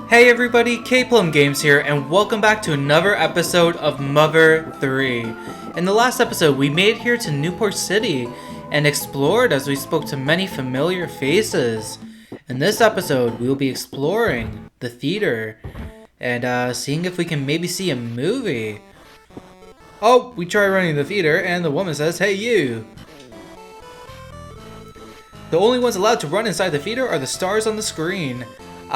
Hey everybody, K-Plum Games here, and welcome back to another episode of Mother 3. In the last episode, we made it here to Newport City and explored as we spoke to many familiar faces. In this episode, we will be exploring the theater and seeing if we can maybe see a movie. Oh, we try running the theater and the woman says, "Hey you!" The only ones allowed to run inside the theater are the stars on the screen.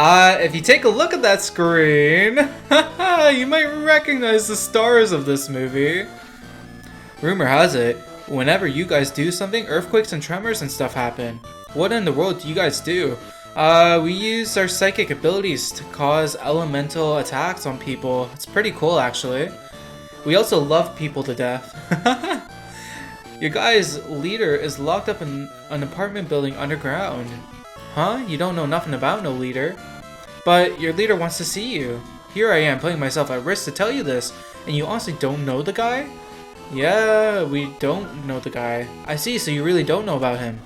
If you take a look at that screen, you might recognize the stars of this movie. Rumor has it, whenever you guys do something, earthquakes and tremors and stuff happen. What in the world do you guys do? We use our psychic abilities to cause elemental attacks on people. It's pretty cool, actually. We also love people to death. Your guy's leader is locked up in an apartment building underground. Huh? You don't know nothing about no leader. But your leader wants to see you. Here I am putting myself at risk to tell you this, and you honestly don't know the guy? Yeah, we don't know the guy. I see, so you really don't know about him.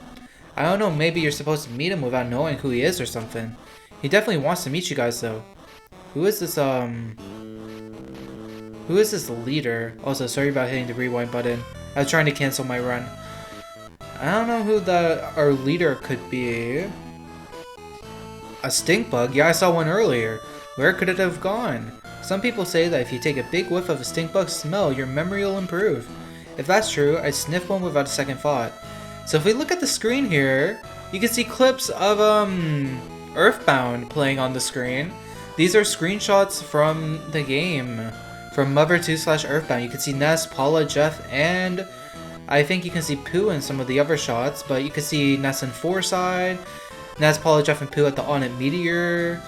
I don't know, maybe you're supposed to meet him without knowing who he is or something. He definitely wants to meet you guys though. Who is this leader? Also, sorry about hitting the rewind button. I was trying to cancel my run. I don't know who our leader could be. A stink bug? Yeah, I saw one earlier. Where could it have gone? Some people say that if you take a big whiff of a stink bug smell, your memory will improve. If that's true, I'd sniff one without a second thought. So if we look at the screen here, you can see clips of Earthbound playing on the screen. These are screenshots from the game, from Mother 2/Earthbound. You can see Ness, Paula, Jeff, and I think you can see Pooh in some of the other shots, but you can see Ness and Forside, Ness, Paula, Jeff, and Pooh at the On It Meteor,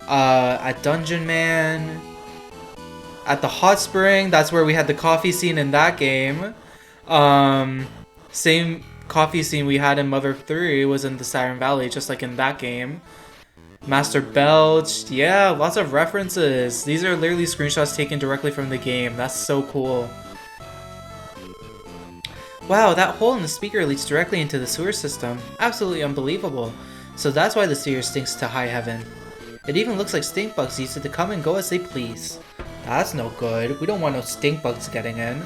at Dungeon Man, at the Hot Spring. That's where we had the coffee scene in that game. Same coffee scene we had in Mother 3 was in the Siren Valley, just like in that game. Master Belch, yeah, lots of references. These are literally screenshots taken directly from the game. That's so cool. Wow, that hole in the speaker leads directly into the sewer system. Absolutely unbelievable. So that's why the sewer stinks to high heaven. It even looks like stink bugs use it to come and go as they please. That's no good. We don't want no stink bugs getting in.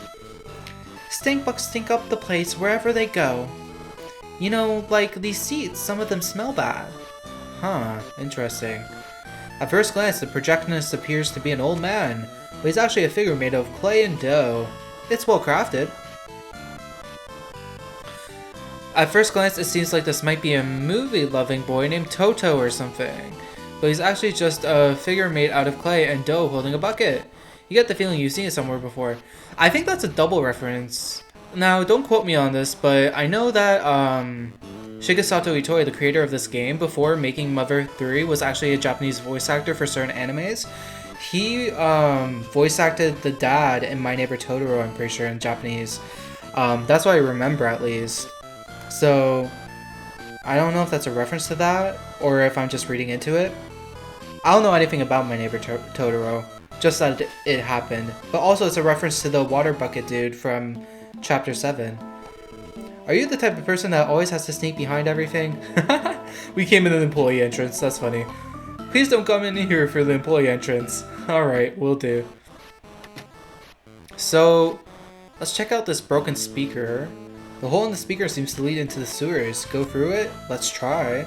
Stink bugs stink up the place wherever they go. You know, like these seats, some of them smell bad. Huh, interesting. At first glance, the projectionist appears to be an old man, but he's actually a figure made of clay and dough. It's well crafted. At first glance, it seems like this might be a movie-loving boy named Toto or something, but he's actually just a figure made out of clay and dough holding a bucket. You get the feeling you've seen it somewhere before. I think that's a double reference. Now, don't quote me on this, but I know that Shigesato Itoi, the creator of this game, before making Mother 3, was actually a Japanese voice actor for certain animes. He voice acted the dad in My Neighbor Totoro, I'm pretty sure, in Japanese. That's what I remember, at least. So, I don't know if that's a reference to that, or if I'm just reading into it. I don't know anything about My Neighbor Totoro, just that it happened. But also it's a reference to the water bucket dude from Chapter 7. Are you the type of person that always has to sneak behind everything? We came in an employee entrance, that's funny. Please don't come in here for the employee entrance. Alright, will do. So, let's check out this broken speaker. The hole in the speaker seems to lead into the sewers. Go through it? Let's try.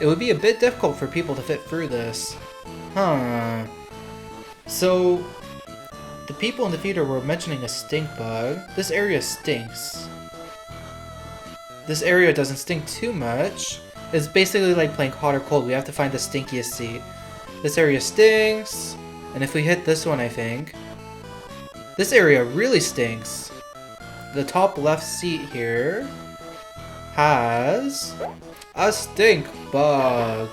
It would be a bit difficult for people to fit through this. Huh. So, the people in the theater were mentioning a stink bug. This area stinks. This area doesn't stink too much. It's basically like playing hot or cold. We have to find the stinkiest seat. This area stinks. And if we hit this one, I think. This area really stinks. The top left seat here has a stink bug.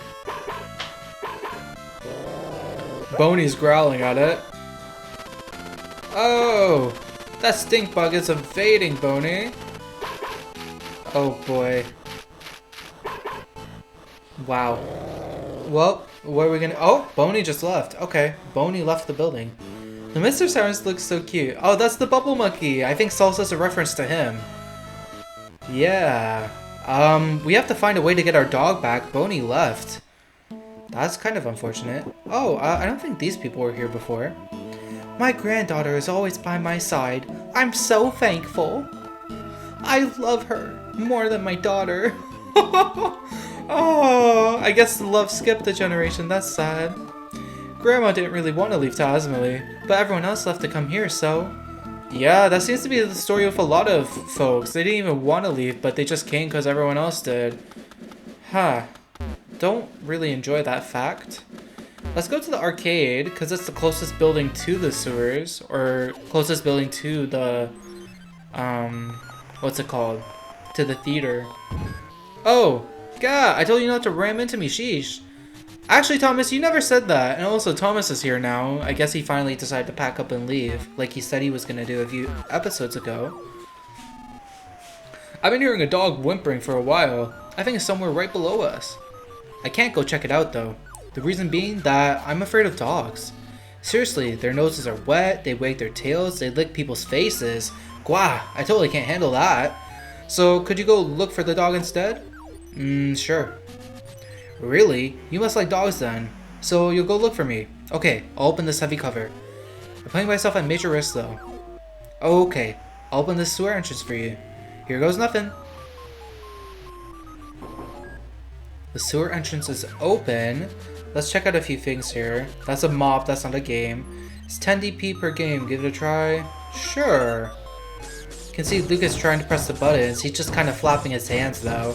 Boney's growling at it. Oh, that stink bug is evading Boney. Oh boy. Wow. Well, where are we gonna... Oh, Boney just left. Okay, Boney left the building. The Mr. Sirens looks so cute. Oh, that's the Bubble Monkey. I think Salsa's a reference to him. Yeah. We have to find a way to get our dog back. Boney left. That's kind of unfortunate. Oh, I don't think these people were here before. My granddaughter is always by my side. I'm so thankful. I love her more than my daughter. Oh, I guess the love skipped a generation. That's sad. Grandma didn't really want to leave Tazmily, but everyone else left to come here, so... Yeah, that seems to be the story with a lot of folks. They didn't even want to leave, but they just came because everyone else did. Huh. Don't really enjoy that fact. Let's go to the arcade, because it's the closest building to the sewers, or closest building to the, what's it called? To the theater. Oh, God, I told you not to ram into me, sheesh. Actually, Thomas, you never said that, and also Thomas is here now. I guess he finally decided to pack up and leave, like he said he was going to do a few episodes ago. I've been hearing a dog whimpering for a while. I think it's somewhere right below us. I can't go check it out, though. The reason being that I'm afraid of dogs. Seriously, their noses are wet, they wag their tails, they lick people's faces. Gwah, I totally can't handle that. So, could you go look for the dog instead? Sure. Really? You must like dogs then. So, you'll go look for me. Okay, I'll open this heavy cover. I'm putting myself at major risk though. Okay, I'll open this sewer entrance for you. Here goes nothing. The sewer entrance is open. Let's check out a few things here. That's a mop, that's not a game. It's 10 DP per game, give it a try. Sure. You can see Lucas trying to press the buttons. He's just kind of flapping his hands though.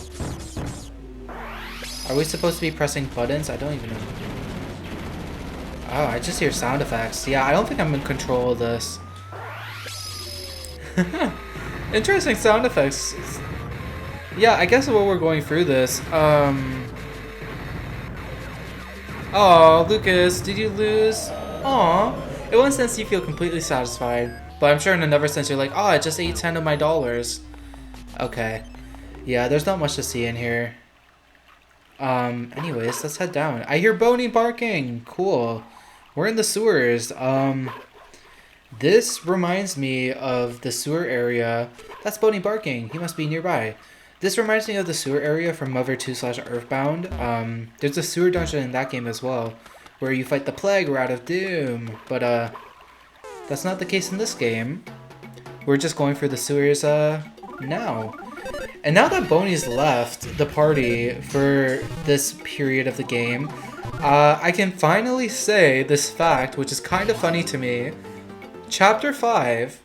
Are we supposed to be pressing buttons? I don't even know. Oh, I just hear sound effects. Yeah, I don't think I'm in control of this. Interesting sound effects. Yeah, I guess while we're going through this, oh, Lucas, did you lose? Aw. In one sense, you feel completely satisfied, but I'm sure in another sense, you're like, oh, I just ate 10 of my dollars. Okay. Yeah, there's not much to see in here. Anyways, let's head down. I hear Boney barking. Cool. We're in the sewers. This reminds me of the sewer area. That's Boney barking. He must be nearby. This reminds me of the sewer area from Mother 2/Earthbound. There's a sewer dungeon in that game as well, where you fight the Plague Rat of Doom. But, that's not the case in this game. We're just going for the sewers, now. And now that Boney's left the party for this period of the game, I can finally say this fact, which is kind of funny to me. Chapter 5,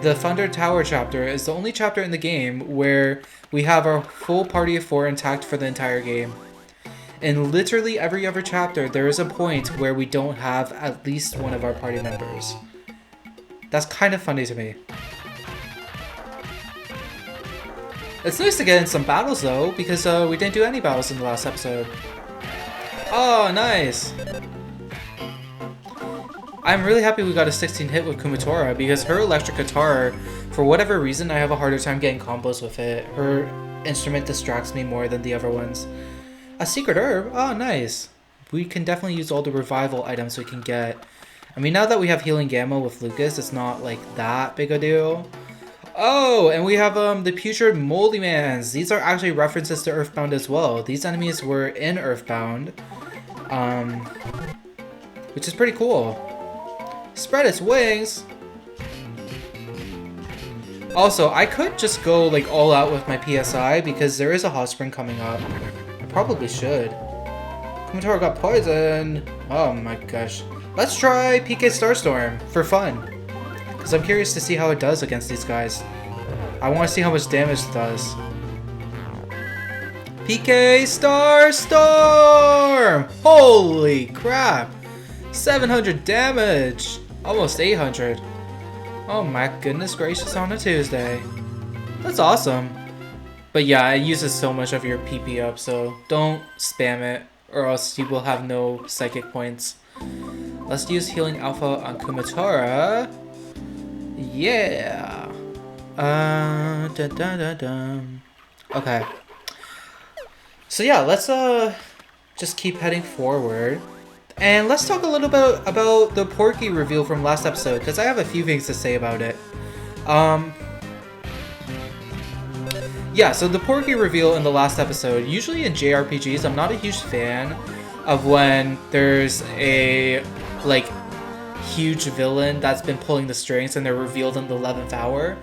the Thunder Tower chapter, is the only chapter in the game where we have our full party of 4 intact for the entire game. In literally every other chapter, there is a point where we don't have at least one of our party members. That's kind of funny to me. It's nice to get in some battles though, because we didn't do any battles in the last episode. Oh, nice! I'm really happy we got a 16 hit with Kumatora, because her electric guitar, for whatever reason, I have a harder time getting combos with it. Her instrument distracts me more than the other ones. A secret herb? Oh, nice. We can definitely use all the revival items we can get. I mean, now that we have Healing Gamma with Lucas, it's not like that big a deal. Oh, and we have the Putrid Moldy Mans. These are actually references to Earthbound as well. These enemies were in Earthbound, which is pretty cool. Spread its wings. Also, I could just go like all out with my PSI because there is a hot spring coming up. I probably should. Kumatora got poisoned. Oh my gosh. Let's try PK Starstorm for fun. Because I'm curious to see how it does against these guys. I want to see how much damage it does. PK Starstorm! Holy crap! 700 damage! Almost 800. Oh my goodness gracious on a Tuesday. That's awesome. But yeah, it uses so much of your PP up, so don't spam it or else you will have no psychic points. Let's use Healing Alpha on Kumatora. Yeah. Okay. So yeah, let's just keep heading forward. And let's talk a little bit about the Porky reveal from last episode, because I have a few things to say about it. Yeah, so the Porky reveal in the last episode, usually in JRPGs, I'm not a huge fan of when there's a like huge villain that's been pulling the strings and they're revealed in the 11th hour.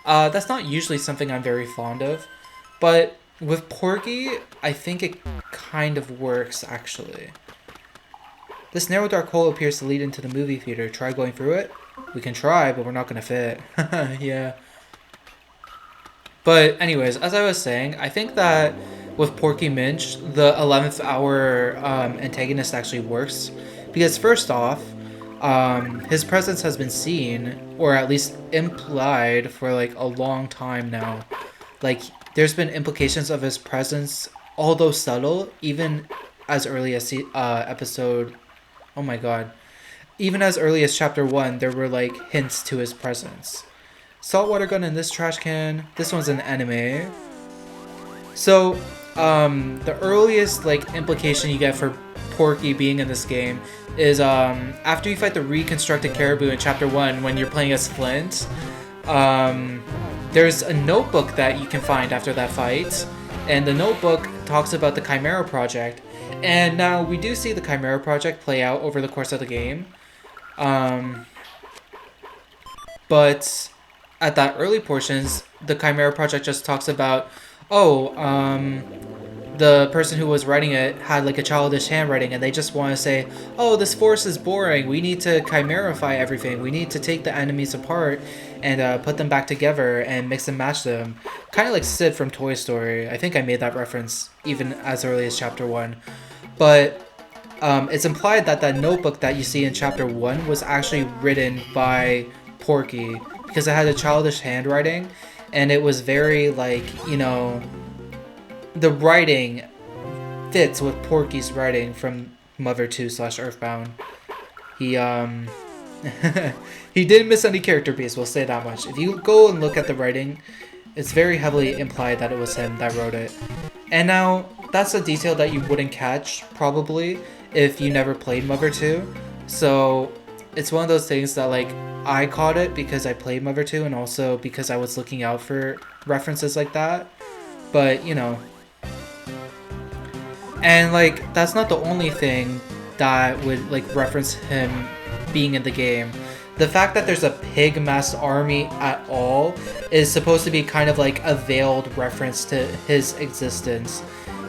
That's not usually something I'm very fond of, but with Porky, I think it kind of works actually. This narrow dark hole appears to lead into the movie theater. Try going through it? We can try, but we're not gonna fit. Yeah. But anyways, as I was saying, I think that with Porky Minch, the 11th hour antagonist actually works. Because first off, his presence has been seen, or at least implied, for like a long time now. Like, there's been implications of his presence, although subtle, even as early as episode... Oh my god. Even as early as chapter 1, there were like hints to his presence. Saltwater gun in this trash can. This one's an anime. So, the earliest like implication you get for Porky being in this game is after you fight the reconstructed caribou in chapter 1 when you're playing as Flint. There's a notebook that you can find after that fight, and the notebook talks about the Chimera Project. And now we do see the Chimera Project play out over the course of the game. But at that early portions, the Chimera Project just talks about, the person who was writing it had like a childish handwriting, and they just want to say, oh, this force is boring, we need to chimerify everything, we need to take the enemies apart and put them back together and mix and match them. Kind of like Sid from Toy Story. I think I made that reference even as early as chapter 1. But it's implied that that notebook that you see in chapter 1 was actually written by Porky, because it had a childish handwriting, and it was very like, you know, the writing fits with Porky's writing from Mother 2/Earthbound. He he didn't miss any character beats, we'll say that much. If you go and look at the writing, it's very heavily implied that it was him that wrote it. And now, that's a detail that you wouldn't catch, probably, if you never played Mother 2. So, it's one of those things that, like, I caught it because I played Mother 2 and also because I was looking out for references like that. But, you know. And, like, that's not the only thing that would, like, reference him being in the game. The fact that there's a pig-masked army at all is supposed to be kind of like a veiled reference to his existence.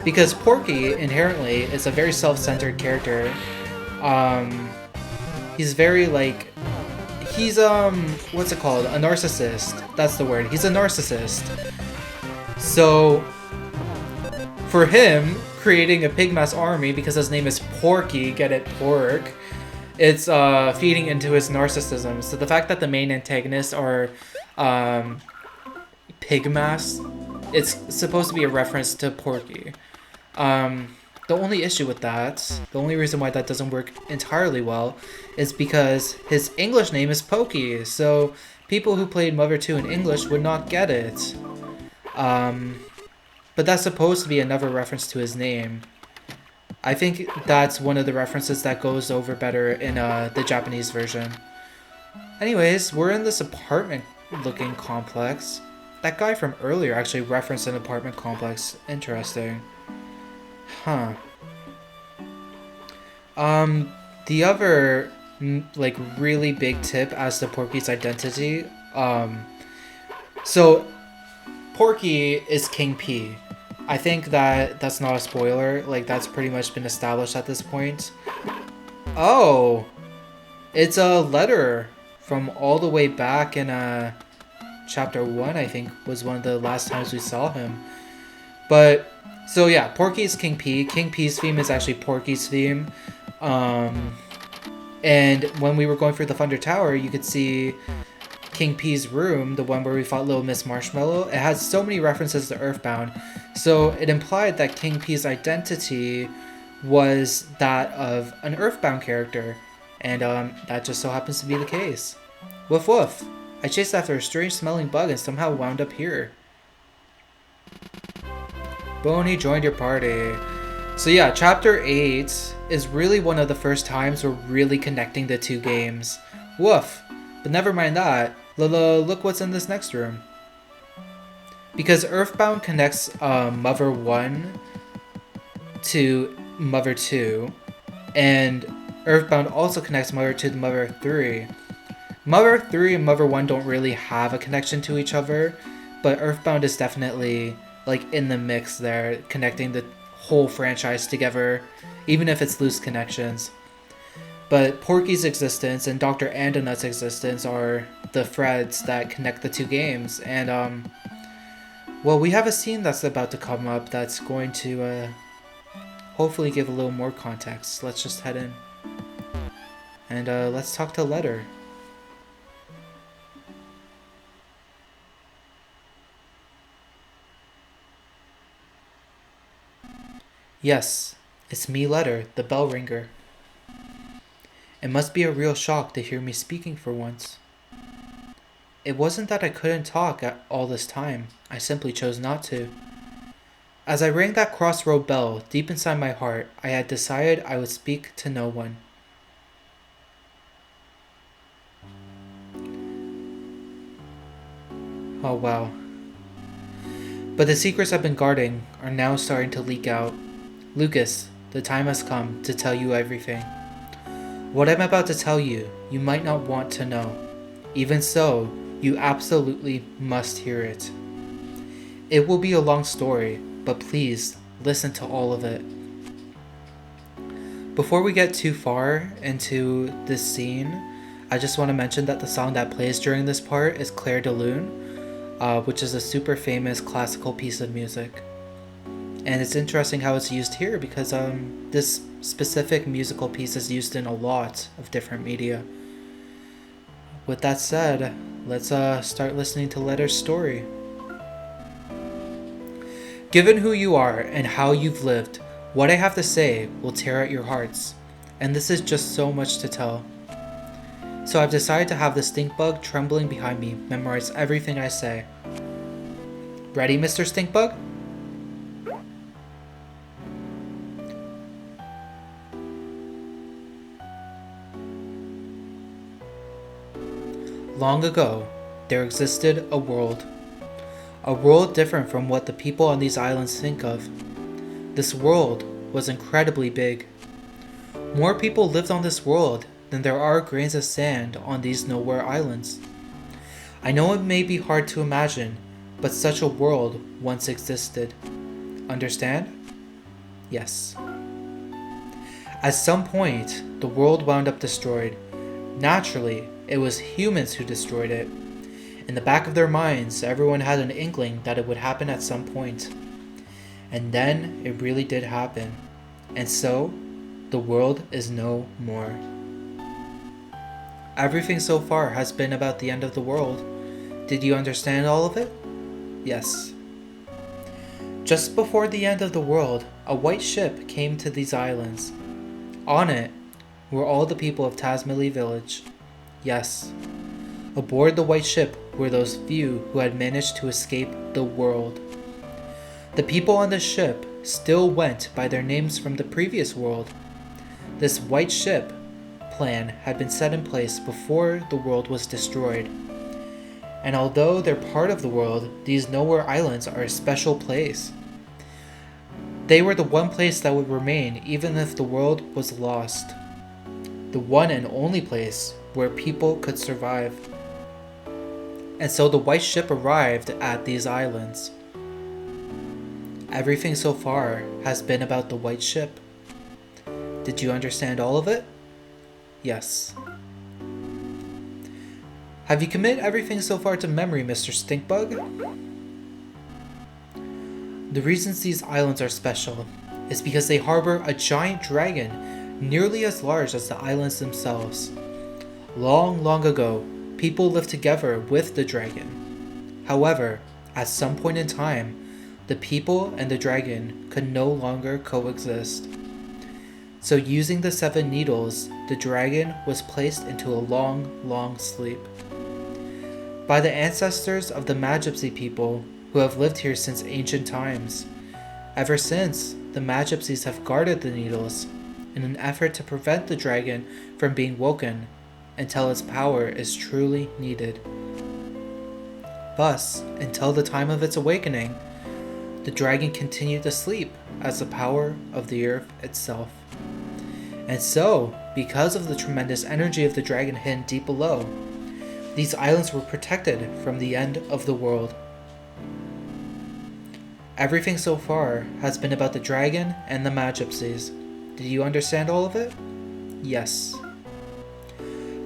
Because Porky, inherently, is a very self-centered character. He's very, like... He's, what's it called? A narcissist. That's the word. He's a narcissist. So, for him, creating a pig-masked army, because his name is Porky, get it, pork, it's feeding into his narcissism. So the fact that the main antagonists are pig-masked, it's supposed to be a reference to Porky. The only issue with that, the only reason why that doesn't work entirely well, is because his English name is Pokey, so people who played Mother 2 in English would not get it. But that's supposed to be another reference to his name. I think that's one of the references that goes over better in the Japanese version. Anyways, we're in this apartment-looking complex. That guy from earlier actually referenced an apartment complex. Interesting. Huh. The other, like, really big tip as to Porky's identity, so, Porky is King P. I think that that's not a spoiler, like, that's pretty much been established at this point. Oh! It's a letter from all the way back in, chapter 1, I think, was one of the last times we saw him. But, so yeah, Porky is King P. King P's theme is actually Porky's theme. And when we were going through the Thunder Tower, you could see King P's room, the one where we fought Little Miss Marshmallow. It has so many references to Earthbound. So it implied that King P's identity was that of an Earthbound character. And that just so happens to be the case. Woof woof. I chased after a strange smelling bug and somehow wound up here. Boney joined your party. So yeah, chapter 8 is really one of the first times we're really connecting the two games. Woof. But never mind that. Look what's in this next room. Because Earthbound connects Mother 1 to Mother 2, and Earthbound also connects Mother 2 to Mother 3. Mother 3 and Mother 1 don't really have a connection to each other, but Earthbound is definitely like in the mix there, connecting the whole franchise together, even if it's loose connections. But Porky's existence and Dr. Andonut's existence are the threads that connect the two games, and well, we have a scene that's about to come up that's going to hopefully give a little more context. Let's just head in. And let's talk to Letter. Yes, it's me, Letter, the bell ringer. It must be a real shock to hear me speaking for once. It wasn't that I couldn't talk all this time, I simply chose not to. As I rang that crossroad bell, deep inside my heart, I had decided I would speak to no one. Oh wow. But the secrets I've been guarding are now starting to leak out. Lucas, the time has come to tell you everything. What I'm about to tell you, you might not want to know. Even so, you absolutely must hear it. It will be a long story, but please listen to all of it. Before we get too far into this scene, I just want to mention that the song that plays during this part is Clair de Lune, which is a super famous classical piece of music. And it's interesting how it's used here because this specific musical piece is used in a lot of different media. With that said, let's start listening to Letter's story. Given who you are and how you've lived, what I have to say will tear at your hearts, and this is just so much to tell. So I've decided to have the stink bug trembling behind me memorize everything I say. Ready, Mr. Stink Bug? Long ago, there existed a world different from what the people on these islands think of. This world was incredibly big. More people lived on this world than there are grains of sand on these nowhere islands. I know it may be hard to imagine, but such a world once existed. Understand? Yes. At some point, the world wound up destroyed. Naturally, it was humans who destroyed it. In the back of their minds, everyone had an inkling that it would happen at some point. And then it really did happen. And so, the world is no more. Everything so far has been about the end of the world. Did you understand all of it? Yes. Just before the end of the world, a white ship came to these islands. On it were all the people of Tazmily village. Yes. Aboard the white ship were those few who had managed to escape the world. The people on the ship still went by their names from the previous world. This white ship plan had been set in place before the world was destroyed. And although they're part of the world, these nowhere islands are a special place. They were the one place that would remain even if the world was lost. The one and only place where people could survive. And so the white ship arrived at these islands. Everything so far has been about the white ship. Did you understand all of it? Yes. Have you committed everything so far to memory, Mr. Stinkbug? The reasons these islands are special is because they harbor a giant dragon nearly as large as the islands themselves. Long, long ago, people lived together with the dragon. However, at some point in time, the people and the dragon could no longer coexist. So using the 7 needles, the dragon was placed into a long, long sleep. By the ancestors of the Magypsy people who have lived here since ancient times. Ever since, the Magypsies have guarded the needles in an effort to prevent the dragon from being woken until its power is truly needed. Thus, until the time of its awakening, The dragon continued to sleep as the power of the earth itself. And so, because of the tremendous energy of the dragon hidden deep below, these islands were protected from the end of the world. Everything so far has been about the dragon and the Magypsies. Did you understand all of it? Yes.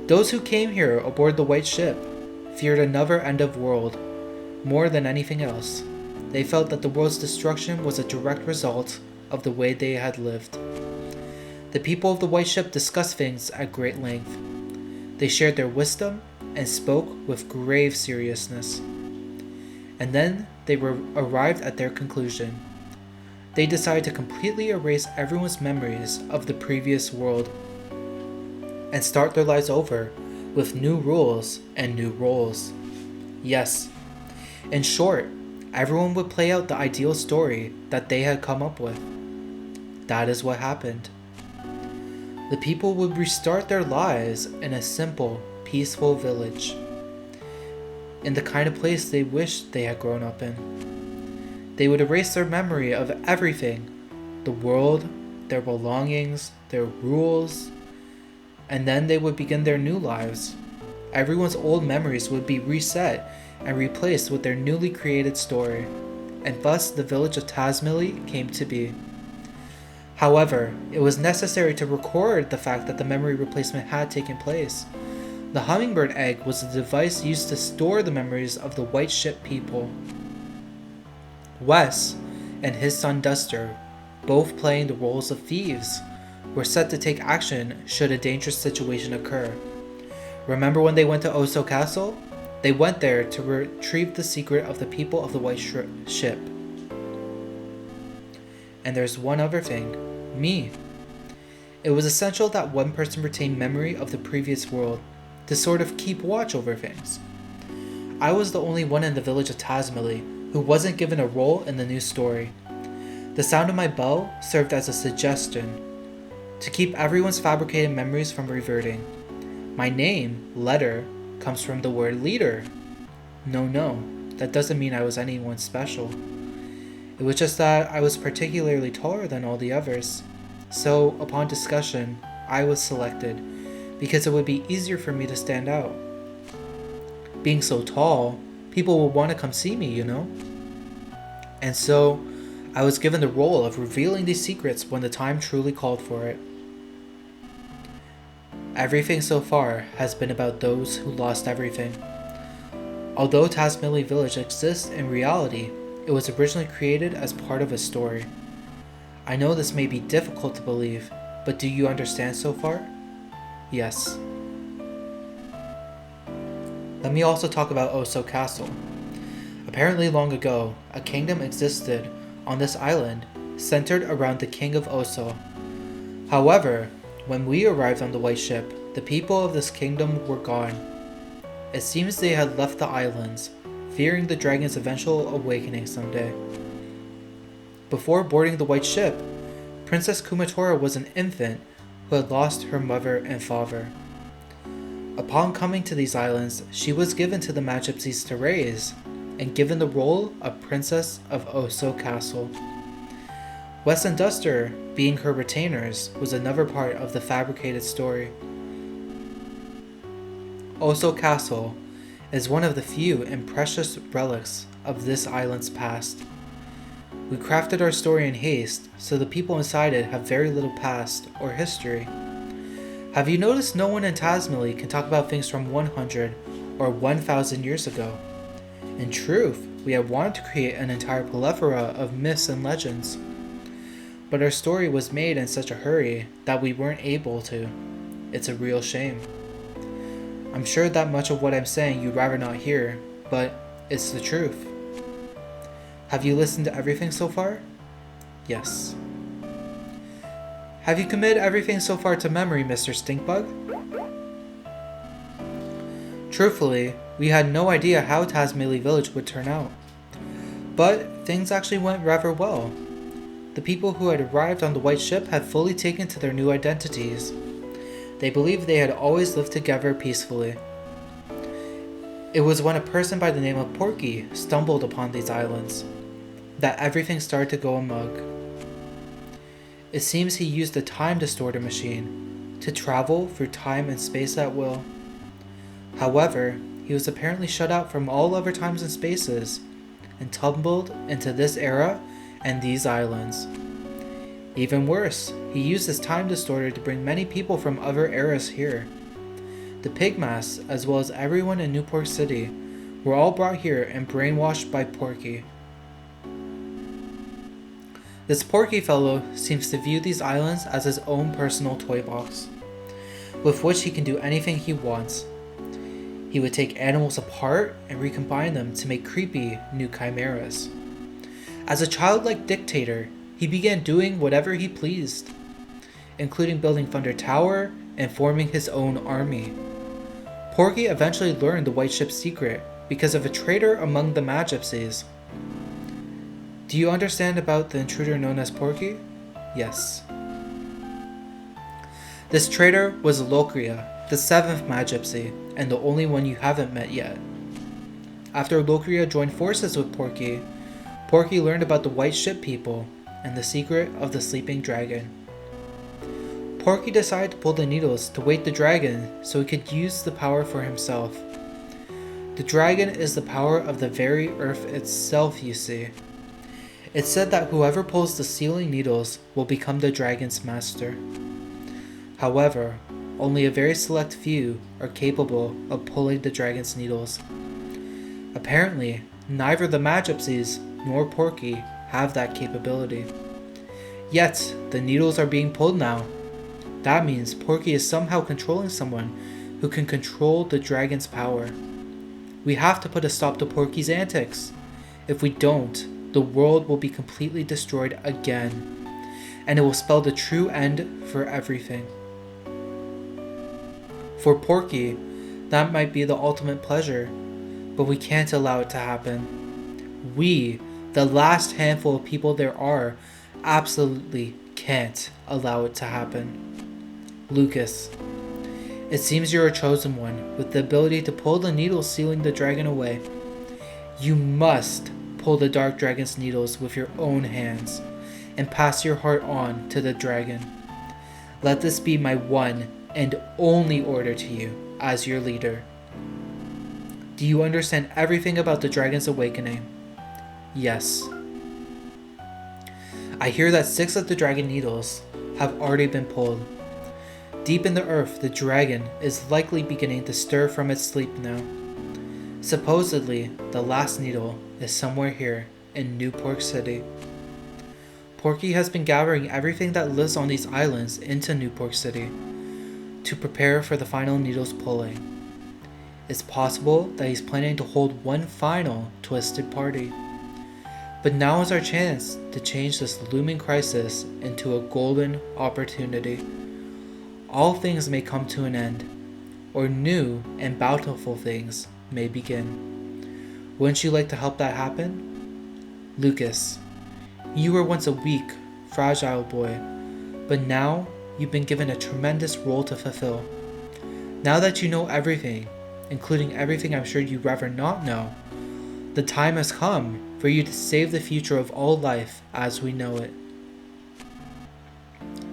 Those who came here aboard the white ship feared another end of world more than anything else. They felt that the world's destruction was a direct result of the way they had lived. The people of the white ship discussed things at great length. They shared their wisdom and spoke with grave seriousness. And then they arrived at their conclusion. They decided to completely erase everyone's memories of the previous world and start their lives over with new rules and new roles. Yes, in short, everyone would play out the ideal story that they had come up with. That is what happened. The people would restart their lives in a simple, peaceful village, in the kind of place they wished they had grown up in. They would erase their memory of everything, the world, their belongings, their rules, and then they would begin their new lives. Everyone's old memories would be reset and replaced with their newly created story, and thus the village of Tazmily came to be. However, it was necessary to record the fact that the memory replacement had taken place. The hummingbird egg was the device used to store the memories of the white ship people. Wes and his son Duster, both playing the roles of thieves, were set to take action should a dangerous situation occur. Remember when they went to Oso Castle? They went there to retrieve the secret of the people of the white ship. And there's one other thing. Me. It was essential that one person retain memory of the previous world to sort of keep watch over things. I was the only one in the village of Tazmily who wasn't given a role in the new story. The sound of my bell served as a suggestion to keep everyone's fabricated memories from reverting. My name, Letter, comes from the word leader. No, that doesn't mean I was anyone special. It was just that I was particularly taller than all the others. So, upon discussion, I was selected because it would be easier for me to stand out. Being so tall, people would want to come see me, you know? And so, I was given the role of revealing these secrets when the time truly called for it. Everything so far has been about those who lost everything. Although Tazmily Village exists in reality, it was originally created as part of a story. I know this may be difficult to believe, but do you understand so far? Yes. Let me also talk about Oso Castle. Apparently long ago, a kingdom existed on this island centered around the king of Oso. However, when we arrived on the white ship, the people of this kingdom were gone. It seems they had left the islands, fearing the dragon's eventual awakening someday. Before boarding the white ship, Princess Kumatora was an infant who had lost her mother and father. Upon coming to these islands, she was given to the Magypsies to raise, and given the role of Princess of Oso Castle. Wes and Duster, being her retainers, was another part of the fabricated story. Oso Castle is one of the few and precious relics of this island's past. We crafted our story in haste, so the people inside it have very little past or history. Have you noticed no one in Tazmily can talk about things from 100 or 1,000 years ago? In truth, we have wanted to create an entire plethora of myths and legends. But our story was made in such a hurry that we weren't able to. It's a real shame. I'm sure that much of what I'm saying you'd rather not hear, but it's the truth. Have you listened to everything so far? Yes. Have you committed everything so far to memory, Mr. Stinkbug? Truthfully, we had no idea how Tazmily Village would turn out. But things actually went rather well. The people who had arrived on the white ship had fully taken to their new identities. They believed they had always lived together peacefully. It was when a person by the name of Porky stumbled upon these islands. that everything started to go amok. It seems he used the time distorter machine to travel through time and space at will. However, he was apparently shut out from all other times and spaces and tumbled into this era and these islands. Even worse, he used his time distorter to bring many people from other eras here. The Pigmas, as well as everyone in Newport City, were all brought here and brainwashed by Porky. This Porky fellow seems to view these islands as his own personal toy box, with which he can do anything he wants. He would take animals apart and recombine them to make creepy new chimeras. As a childlike dictator, he began doing whatever he pleased, including building Thunder Tower and forming his own army. Porky eventually learned the White Ship's secret because of a traitor among the Magypsies. Do you understand about the intruder known as Porky? Yes. This traitor was Locria, the 7th Magypsy, and the only one you haven't met yet. After Locria joined forces with Porky, Porky learned about the White Ship people and the secret of the sleeping dragon. Porky decided to pull the needles to wake the dragon so he could use the power for himself. The dragon is the power of the very earth itself, you see. It's said that whoever pulls the sealing needles will become the dragon's master. However, only a very select few are capable of pulling the dragon's needles. Apparently, neither the Magypsies nor Porky have that capability. Yet, the needles are being pulled now. That means Porky is somehow controlling someone who can control the dragon's power. We have to put a stop to Porky's antics. If we don't, the world will be completely destroyed again, and it will spell the true end for everything. For Porky, that might be the ultimate pleasure, but we can't allow it to happen. We, the last handful of people there are, absolutely can't allow it to happen. Lucas, it seems you're a chosen one, with the ability to pull the needles sealing the dragon away. You must pull the dark dragon's needles with your own hands, and pass your heart on to the dragon. Let this be my one and only order to you as your leader. Do you understand everything about the dragon's awakening? Yes. I hear that 6 of the dragon needles have already been pulled. Deep in the earth, the dragon is likely beginning to stir from its sleep now. Supposedly, the last needle is somewhere here in Newport City. Porky has been gathering everything that lives on these islands into Newport City to prepare for the final needle's pulling. It's possible that he's planning to hold one final twisted party. But now is our chance to change this looming crisis into a golden opportunity. All things may come to an end, or new and bountiful things may begin. Wouldn't you like to help that happen? Lucas, you were once a weak, fragile boy, but now you've been given a tremendous role to fulfill. Now that you know everything, including everything I'm sure you'd rather not know, the time has come for you to save the future of all life as we know it.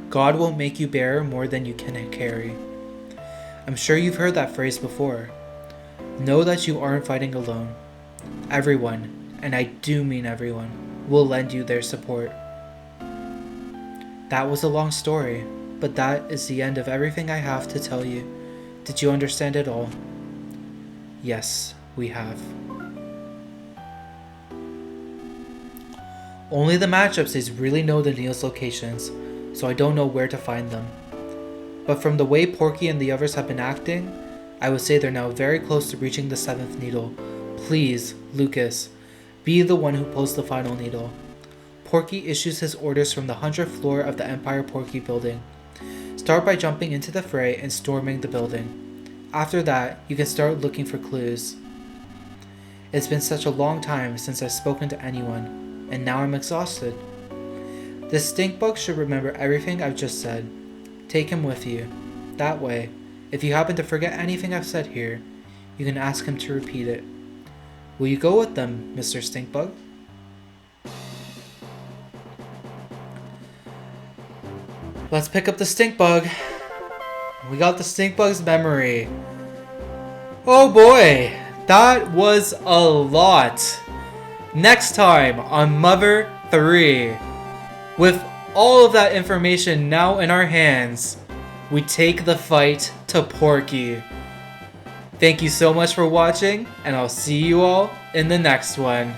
God won't make you bear more than you can carry. I'm sure you've heard that phrase before. Know that you aren't fighting alone. Everyone, and I do mean everyone, will lend you their support. That was a long story, but that is the end of everything I have to tell you. Did you understand it all? Yes, we have. Only the Magypsies really know the needles' locations, so I don't know where to find them. But from the way Porky and the others have been acting, I would say they're now very close to reaching the 7th needle. Please, Lucas, be the one who pulls the final needle. Porky issues his orders from the 100th floor of the Empire Porky building. Start by jumping into the fray and storming the building. After that, you can start looking for clues. It's been such a long time since I've spoken to anyone, and now I'm exhausted. This stink bug should remember everything I've just said. Take him with you. That way, if you happen to forget anything I've said here, you can ask him to repeat it. Will you go with them, Mr. Stinkbug? Let's pick up the stink bug. We got the stink bug's memory. Oh boy, that was a lot. Next time on Mother 3. With all of that information now in our hands, we take the fight to Porky. Thank you so much for watching, and I'll see you all in the next one.